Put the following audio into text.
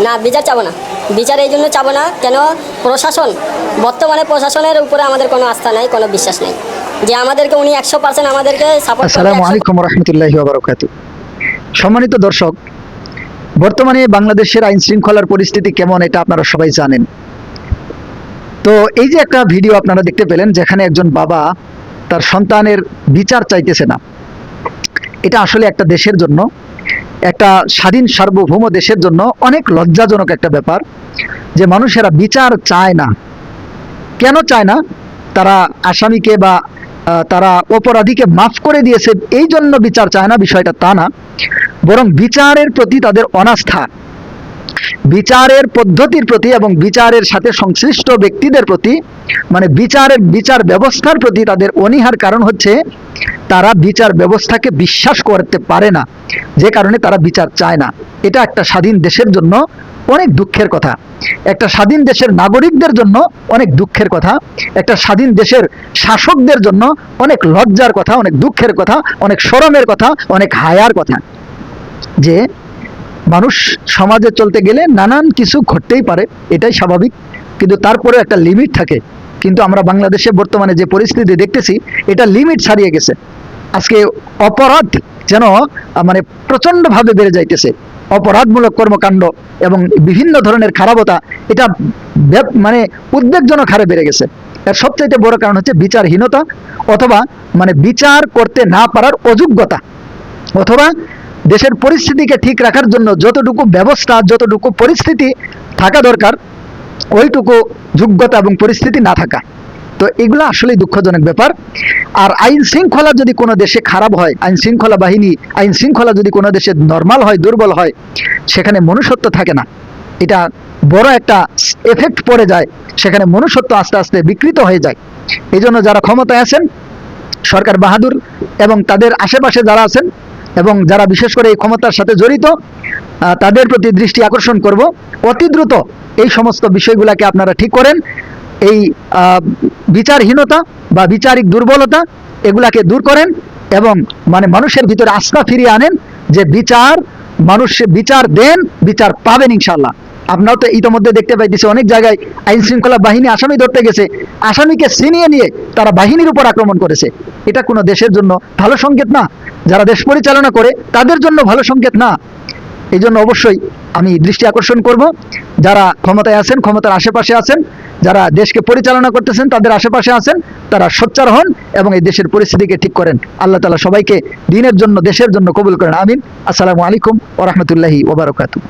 না, বিচার চাবো না। বিচার এই জন্য চাবো না, কেন প্রশাসন, বর্তমানে প্রশাসনের উপরে আমাদের কোনো আস্থা নাই, কোনো বিশ্বাস নেই যে আমাদেরকে উনি 100% আমাদেরকে সাপোর্ট করবে। আসসালামু আলাইকুম রহমতুল্লাহি ওয়া বারাকাতুহু। সম্মানিত দর্শক, বর্তমানে বাংলাদেশের আইন শৃঙ্খলার পরিস্থিতি কেমন এটা আপনারা সবাই জানেন। তো এই যে একটা ভিডিও আপনারা দেখতে পেলেন, যেখানে একজন বাবা তার সন্তানের বিচার চাইতেছে না, এটা আসলে একটা দেশের জন্য, একটা স্বাধীন সার্বভৌম দেশের জন্য অনেক লজ্জাজনক একটা ব্যাপার যে মানুষেরা বিচার চায় না। কেন চায় না? তারা আসামিকে বা তারা অপরাধীকে মাফ করে দিয়েছে এই জন্য বিচার চায় না, বিষয়টা তা না, বরং বিচারের প্রতি তাদের অনাস্থা, বিচারের পদ্ধতির প্রতি এবং বিচারের সাথে সংশ্লিষ্ট ব্যক্তিদের প্রতি, মানে বিচার ব্যবস্থার প্রতি তাদের অনীহার কারণ হচ্ছে তারা বিচার ব্যবস্থাকে বিশ্বাস করতে পারে না, যে কারণে তারা বিচার চায় না। এটা একটা স্বাধীন দেশের জন্য অনেক দুঃখের কথা, একটা স্বাধীন দেশের নাগরিকদের জন্য অনেক দুঃখের কথা, একটা স্বাধীন দেশের শাসকদের জন্য অনেক লজ্জার কথা, অনেক দুঃখের কথা, অনেক শরমের কথা, অনেক হায়ার কথা যে মানুষ সমাজে চলতে গেলে নানান কিছু ঘটতেই পারে, এটাই স্বাভাবিক, কিন্তু তারপরে একটা লিমিট থাকে। কিন্তু আমরা বাংলাদেশে বর্তমানে যে পরিস্থিতি দেখতেছি, এটা লিমিট ছাড়িয়ে গেছে। আজকে অপরাধ যেন মানে প্রচণ্ডভাবে বেড়ে যাইতেছে, অপরাধমূলক কর্মকাণ্ড এবং বিভিন্ন ধরনের খারাপতা, এটা মানে উদ্বেগজনক হারে বেড়ে গেছে। এর সবচাইতে বড় কারণ হচ্ছে বিচারহীনতা, অথবা মানে বিচার করতে না পারার অযোগ্যতা, অথবা দেশের পরিস্থিতিকে ঠিক রাখার জন্য যতটুকু ব্যবস্থা, যতটুকু পরিস্থিতি থাকা দরকার, ওইটুকু যোগ্যতা এবং পরিস্থিতি না থাকা। তো এগুলো আসলেই দুঃখজনক ব্যাপার। আর আইন শৃঙ্খলা যদি কোনো দেশে খারাপ হয়, আইন শৃঙ্খলা বাহিনী, আইন শৃঙ্খলা যদি কোনো দেশে নর্মাল হয়, দুর্বল হয়, সেখানে মনুষ্যত্ব থাকে না। এটা বড় একটা এফেক্ট পড়ে যায়, সেখানে মনুষ্যত্ব আস্তে আস্তে বিকৃত হয়ে যায়। এই জন্য যারা ক্ষমতায় আছেন, সরকার বাহাদুর এবং তাদের আশেপাশে যারা আছেন এবং যারা বিশেষ করে এই ক্ষমতার সাথে জড়িত, তাদের প্রতি দৃষ্টি আকর্ষণ করব, অতি দ্রুত এই সমস্ত বিষয়গুলোকে আপনারা ঠিক করেন। এই বিচারহীনতা বা বিচারিক দুর্বলতা, এগুলাকে দূর করেন এবং মানে মানুষের ভিতরে আস্থা ফিরিয়ে আনেন যে মানুষ বিচার দেন, বিচার পাবেন ইনশাল্লাহ। আপনারা তো ইতিমধ্যে দেখতে পাইতেছে অনেক জায়গায় আইন শৃঙ্খলা বাহিনী আসামি ধরতে গেছে, আসামিকে ছিনিয়ে নিয়ে তারা বাহিনীর উপর আক্রমণ করেছে। এটা কোনো দেশের জন্য ভালো সংকেত না, যারা দেশ পরিচালনা করে তাদের জন্য ভালো সংকেত না। এই জন্য অবশ্যই আমি দৃষ্টি আকর্ষণ করব, যারা ক্ষমতায় আছেন, ক্ষমতার আশেপাশে আছেন, যারা দেশকে পরিচালনা করতেছেন, তাদের আশেপাশে আছেন, তারা সোচ্চার হন এবং এই দেশের পরিস্থিতিকে ঠিক করেন। আল্লাহ তাআলা সবাইকে দিনের জন্য, দেশের জন্য কবুল করেন, আমিন। আসসালামু আলাইকুম ওয়া রাহমাতুল্লাহি ওয়া বারাকাতুহু।